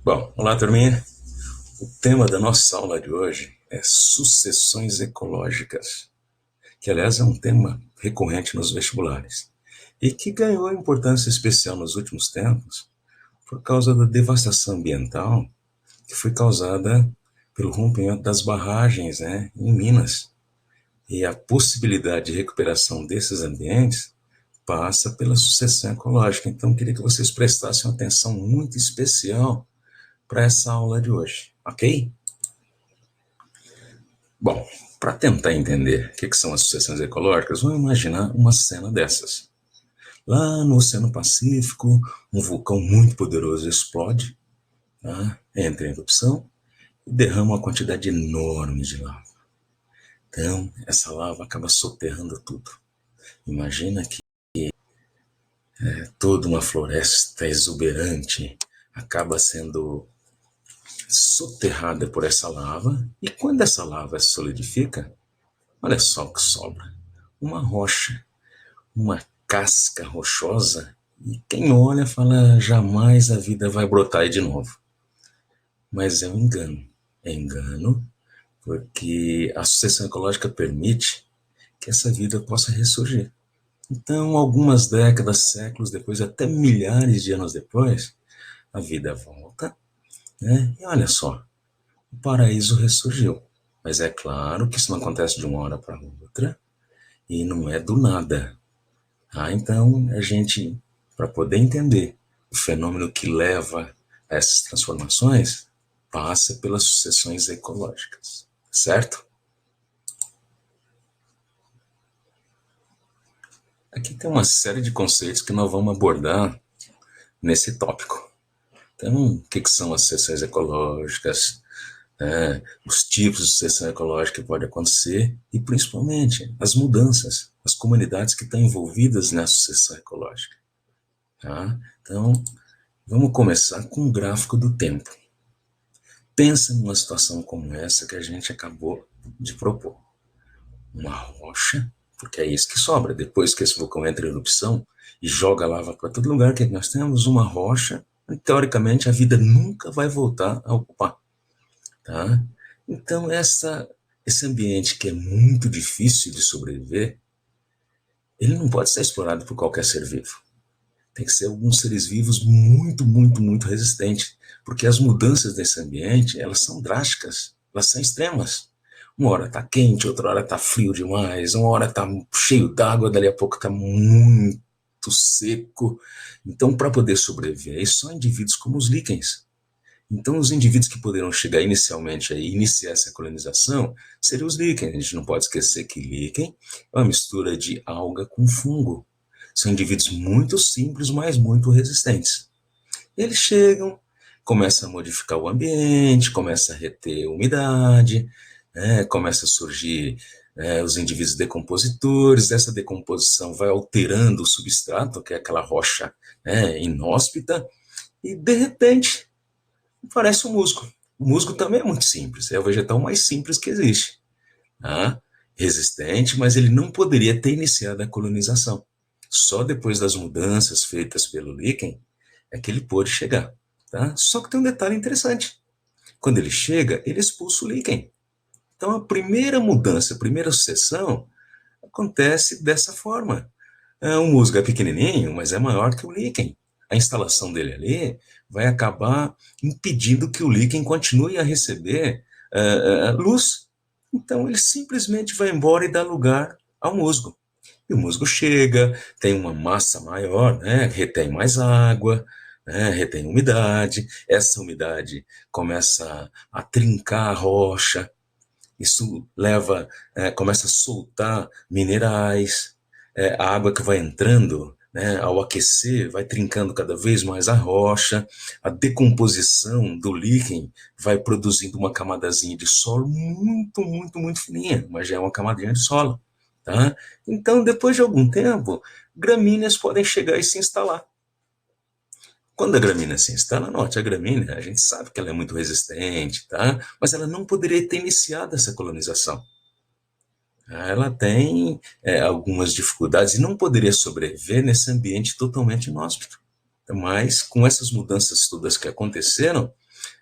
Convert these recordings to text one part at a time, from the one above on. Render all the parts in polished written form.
Bom, olá, turminha. O tema da nossa aula de hoje é sucessões ecológicas, que, aliás, é um tema recorrente nos vestibulares e que ganhou importância especial nos últimos tempos por causa da devastação ambiental que foi causada pelo rompimento das barragens, em Minas. E a possibilidade de recuperação desses ambientes passa pela sucessão ecológica. Então, queria que vocês prestassem uma atenção muito especial para essa aula de hoje, ok? Bom, para tentar entender o que são as sucessões ecológicas, vamos imaginar uma cena dessas. Lá no Oceano Pacífico, um vulcão muito poderoso explode, tá? Entra em erupção e derrama uma quantidade enorme de lava. Então, essa lava acaba soterrando tudo. Imagina que toda uma floresta exuberante acaba sendo soterrada por essa lava, e quando essa lava solidifica, olha só o que sobra: uma rocha, uma casca rochosa, e quem olha fala, jamais a vida vai brotar aí de novo. Mas é um engano. É engano porque a sucessão ecológica permite que essa vida possa ressurgir. Então, algumas décadas, séculos depois, até milhares de anos depois, a vida volta, né? E olha só, o paraíso ressurgiu. Mas é claro que isso não acontece de uma hora para outra e não é do nada. Então, a gente, para poder entender o fenômeno que leva a essas transformações, passa pelas sucessões ecológicas, certo? Aqui tem uma série de conceitos que nós vamos abordar nesse tópico. Então, o que são as sucessões ecológicas, os tipos de sucessão ecológica que pode acontecer e, principalmente, as mudanças, as comunidades que estão envolvidas na sucessão ecológica. Tá? Então, vamos começar com um gráfico do tempo. Pensa numa situação como essa que a gente acabou de propor. Uma rocha, porque é isso que sobra. Depois que esse vulcão entra em erupção e joga lava para todo lugar, que nós temos uma rocha, teoricamente a vida nunca vai voltar a ocupar. Tá? Então, esse ambiente que é muito difícil de sobreviver, ele não pode ser explorado por qualquer ser vivo. Tem que ser alguns seres vivos muito, muito, muito resistentes, porque as mudanças desse ambiente, elas são drásticas, elas são extremas. Uma hora está quente, outra hora está frio demais, uma hora está cheio d'água, dali a pouco está muito seco. Então, para poder sobreviver, só indivíduos como os líquens. Então, os indivíduos que poderão chegar inicialmente a iniciar essa colonização seriam os líquens. A gente não pode esquecer que líquen é uma mistura de alga com fungo. São indivíduos muito simples, mas muito resistentes. Eles chegam, começam a modificar o ambiente, começam a reter umidade, começa a surgir os indivíduos decompositores. Essa decomposição vai alterando o substrato, que é aquela rocha inóspita, e de repente parece um musgo. O musgo também é muito simples, é o vegetal mais simples que existe. Tá? Resistente, mas ele não poderia ter iniciado a colonização. Só depois das mudanças feitas pelo líquen é que ele pôde chegar. Tá? Só que tem um detalhe interessante. Quando ele chega, ele expulsa o líquen. Então a primeira mudança, a primeira sucessão acontece dessa forma. O musgo é pequenininho, mas é maior que o líquen. A instalação dele ali vai acabar impedindo que o líquen continue a receber luz. Então ele simplesmente vai embora e dá lugar ao musgo. E o musgo chega, tem uma massa maior, retém mais água, retém umidade. Essa umidade começa a trincar a rocha. Isso começa a soltar minerais. A água que vai entrando, ao aquecer, vai trincando cada vez mais a rocha. A decomposição do líquen vai produzindo uma camadazinha de solo muito, muito, muito fininha, mas já é uma camadinha de solo. Tá? Então, depois de algum tempo, gramíneas podem chegar e se instalar. Quando a gramínea se instala, note, a gramínea, a gente sabe que ela é muito resistente, tá? Mas ela não poderia ter iniciado essa colonização. Ela tem algumas dificuldades e não poderia sobreviver nesse ambiente totalmente inóspito. Mas, com essas mudanças todas que aconteceram,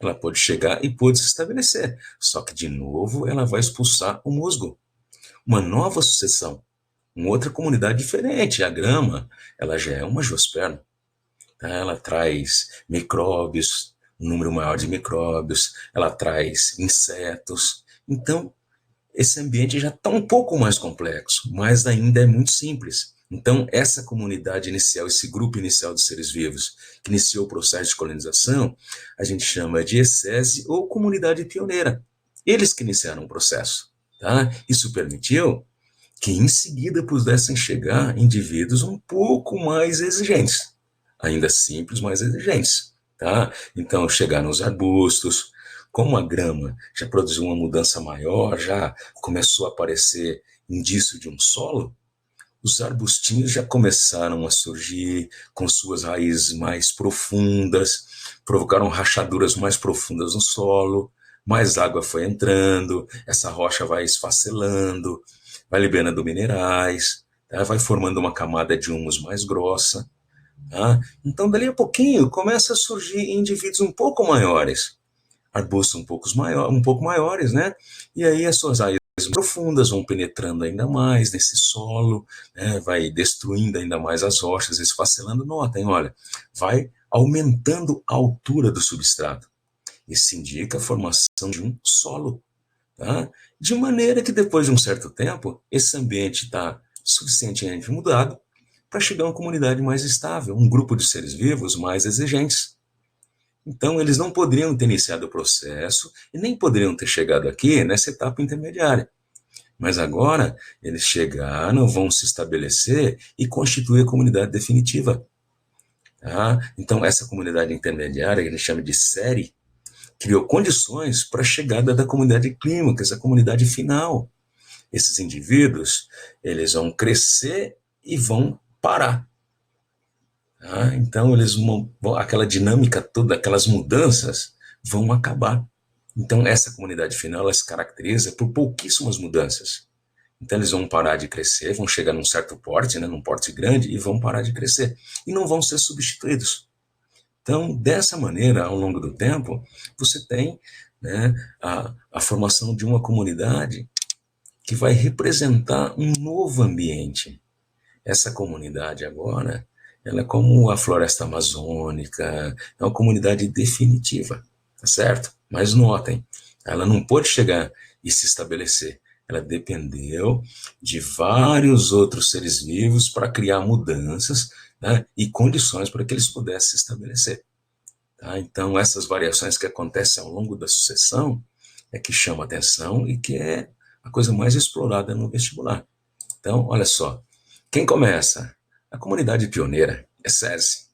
ela pôde chegar e pôde se estabelecer. Só que, de novo, ela vai expulsar o musgo. Uma nova sucessão, uma outra comunidade diferente. A grama, ela já é uma angiosperma. Tá? Ela traz micróbios, um número maior de micróbios, ela traz insetos. Então, esse ambiente já está um pouco mais complexo, mas ainda é muito simples. Então, essa comunidade inicial, esse grupo inicial de seres vivos, que iniciou o processo de colonização, a gente chama de ecese ou comunidade pioneira. Eles que iniciaram o processo. Tá? Isso permitiu que, em seguida, pudessem chegar indivíduos um pouco mais exigentes. Ainda simples, mas exigentes. Tá? Então, chegaram os arbustos. Como a grama já produziu uma mudança maior, já começou a aparecer indício de um solo, os arbustinhos já começaram a surgir com suas raízes mais profundas, provocaram rachaduras mais profundas no solo, mais água foi entrando, essa rocha vai esfacelando, vai liberando minerais, tá? Vai formando uma camada de humus mais grossa. Tá? Então, dali a pouquinho, começa a surgir indivíduos um pouco maiores, arbustos um pouco maiores, né? E aí as suas raízes profundas vão penetrando ainda mais nesse solo, né? Vai destruindo ainda mais as rochas, esfacelando. Notem, olha, vai aumentando a altura do substrato. Isso indica a formação de um solo, tá? De maneira que depois de um certo tempo, esse ambiente está suficientemente mudado para chegar a uma comunidade mais estável, um grupo de seres vivos mais exigentes. Então, eles não poderiam ter iniciado o processo e nem poderiam ter chegado aqui nessa etapa intermediária. Mas agora, eles chegaram, vão se estabelecer e constituir a comunidade definitiva. Tá? Então, essa comunidade intermediária, que a gente chama de série, criou condições para a chegada da comunidade clímax, essa comunidade final. Esses indivíduos, eles vão crescer e vão parar. Tá? Então, aquela dinâmica toda, aquelas mudanças vão acabar. Então, essa comunidade final ela se caracteriza por pouquíssimas mudanças. Então, eles vão parar de crescer, vão chegar num certo porte, né, num porte grande, e vão parar de crescer. E não vão ser substituídos. Então, dessa maneira, ao longo do tempo, você tem, né, a formação de uma comunidade que vai representar um novo ambiente. Essa comunidade agora, ela é como a floresta amazônica, é uma comunidade definitiva, tá certo? Mas notem, ela não pôde chegar e se estabelecer. Ela dependeu de vários outros seres vivos para criar mudanças, né, e condições para que eles pudessem se estabelecer. Tá? Então, essas variações que acontecem ao longo da sucessão é que chama atenção e que é a coisa mais explorada no vestibular. Então, olha só, quem começa? A comunidade pioneira, ecese,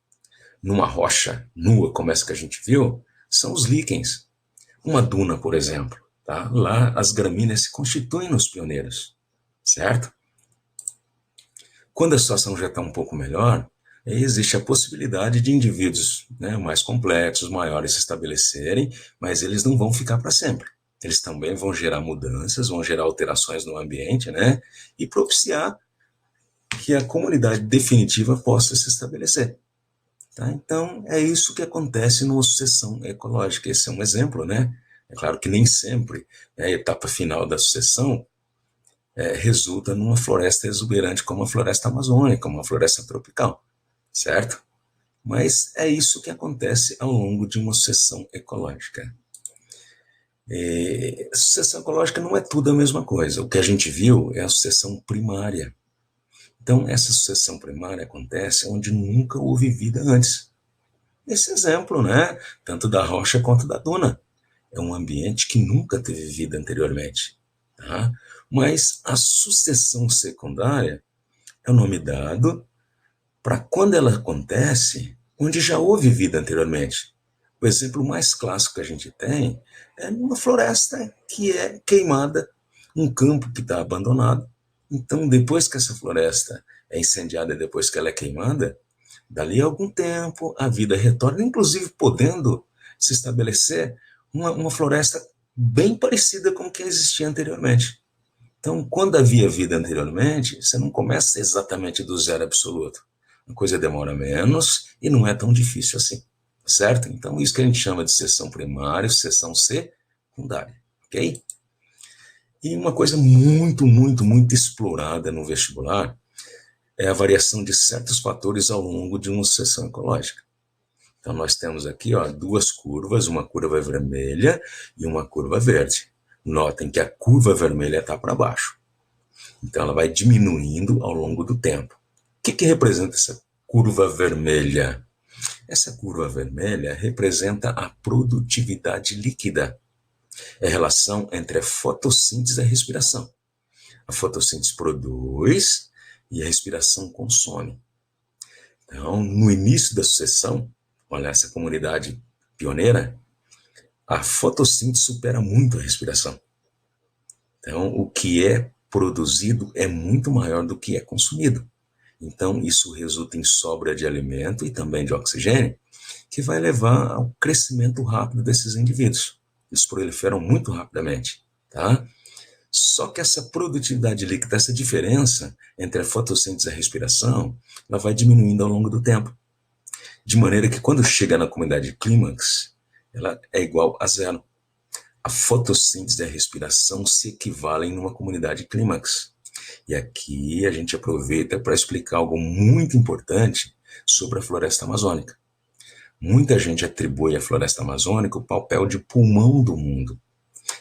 numa rocha nua, como essa que a gente viu, são os líquens. Uma duna, por exemplo. Tá? Lá as gramíneas se constituem nos pioneiros, certo? Quando a situação já está um pouco melhor, existe a possibilidade de indivíduos, né, mais complexos, maiores se estabelecerem, mas eles não vão ficar para sempre. Eles também vão gerar mudanças, vão gerar alterações no ambiente, né, e propiciar que a comunidade definitiva possa se estabelecer. Tá? Então, é isso que acontece numa sucessão ecológica. Esse é um exemplo, né? É claro que nem sempre, né, a etapa final da sucessão resulta numa floresta exuberante como a floresta amazônica, como a floresta tropical, certo? Mas é isso que acontece ao longo de uma sucessão ecológica. A sucessão ecológica não é tudo a mesma coisa. O que a gente viu é a sucessão primária. Então, essa sucessão primária acontece onde nunca houve vida antes. Esse exemplo, né? Tanto da rocha quanto da duna. É um ambiente que nunca teve vida anteriormente. Tá? Mas a sucessão secundária é o nome dado para quando ela acontece, onde já houve vida anteriormente. O exemplo mais clássico que a gente tem é numa floresta que é queimada, um campo que está abandonado. Então, depois que essa floresta é incendiada, depois que ela é queimada, dali a algum tempo a vida retorna, inclusive podendo se estabelecer uma floresta bem parecida com o que existia anteriormente. Então, quando havia vida anteriormente, você não começa exatamente do zero absoluto. A coisa demora menos e não é tão difícil assim, certo? Então, isso que a gente chama de seção primária, seção secundária, ok? E uma coisa muito, muito, muito explorada no vestibular é a variação de certos fatores ao longo de uma sucessão ecológica. Então, nós temos aqui duas curvas, uma curva vermelha e uma curva verde. Notem que a curva vermelha está para baixo. Então, ela vai diminuindo ao longo do tempo. O que representa essa curva vermelha? Essa curva vermelha representa a produtividade líquida. É a relação entre a fotossíntese e a respiração. A fotossíntese produz e a respiração consome. Então, no início da sucessão, olha essa comunidade pioneira, a fotossíntese supera muito a respiração. Então, o que é produzido é muito maior do que é consumido. Então, isso resulta em sobra de alimento e também de oxigênio, que vai levar ao crescimento rápido desses indivíduos. Eles proliferam muito rapidamente, tá? Só que essa produtividade líquida, essa diferença entre a fotossíntese e a respiração, ela vai diminuindo ao longo do tempo. De maneira que quando chega na comunidade clímax, ela é igual a zero. A fotossíntese e a respiração se equivalem numa comunidade clímax. E aqui a gente aproveita para explicar algo muito importante sobre a floresta amazônica. Muita gente atribui à floresta amazônica o papel de pulmão do mundo,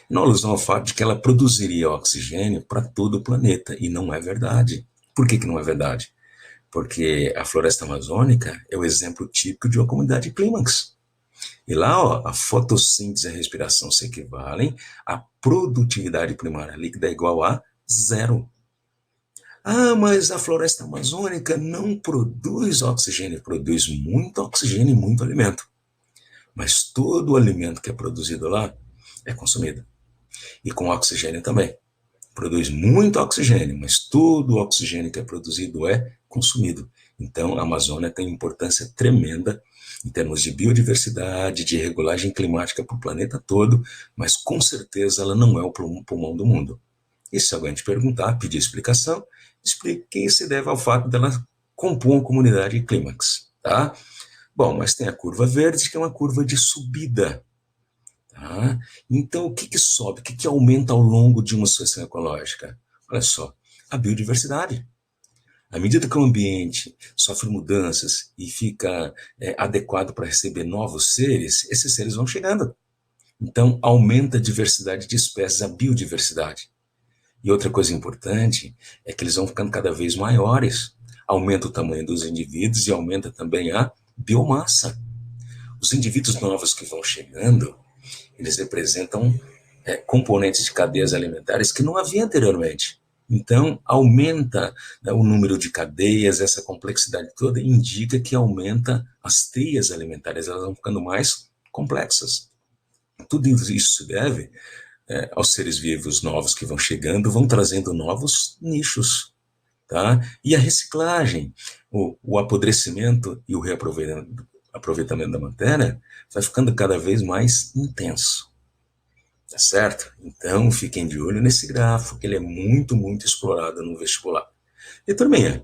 na alusão ao fato de que ela produziria oxigênio para todo o planeta, e não é verdade. Por que não é verdade? Porque a floresta amazônica é o exemplo típico de uma comunidade clímax. E lá, a fotossíntese e a respiração se equivalem, a produtividade primária líquida é igual a zero. Ah, mas a floresta amazônica não produz oxigênio, produz muito oxigênio e muito alimento. Mas todo o alimento que é produzido lá é consumido. E com oxigênio também. Produz muito oxigênio, mas todo o oxigênio que é produzido é consumido. Então, a Amazônia tem importância tremenda em termos de biodiversidade, de regulagem climática para o planeta todo, mas com certeza ela não é o pulmão do mundo. E se alguém te perguntar, pedir explicação, explique que se deve ao fato dela compor uma comunidade clímax, tá? Bom, mas tem a curva verde, que é uma curva de subida. Tá? Então, o que sobe, o que aumenta ao longo de uma sucessão ecológica? Olha só, a biodiversidade. À medida que o ambiente sofre mudanças e fica adequado para receber novos seres, esses seres vão chegando. Então, aumenta a diversidade de espécies, a biodiversidade. E outra coisa importante é que eles vão ficando cada vez maiores. Aumenta o tamanho dos indivíduos e aumenta também a biomassa. Os indivíduos novos que vão chegando, eles representam componentes de cadeias alimentares que não havia anteriormente. Então, aumenta o número de cadeias, essa complexidade toda indica que aumenta as teias alimentares, elas vão ficando mais complexas. Tudo isso se deve aos seres vivos novos que vão chegando, vão trazendo novos nichos. Tá? E a reciclagem, o apodrecimento e o reaproveitamento da matéria vai ficando cada vez mais intenso. Tá certo? Então, fiquem de olho nesse gráfico, que ele é muito, muito explorado no vestibular. E também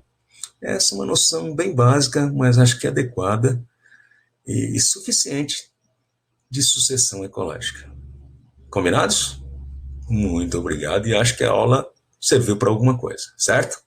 essa é uma noção bem básica, mas acho que adequada e suficiente de sucessão ecológica. Combinados? Muito obrigado e acho que a aula serviu para alguma coisa, certo?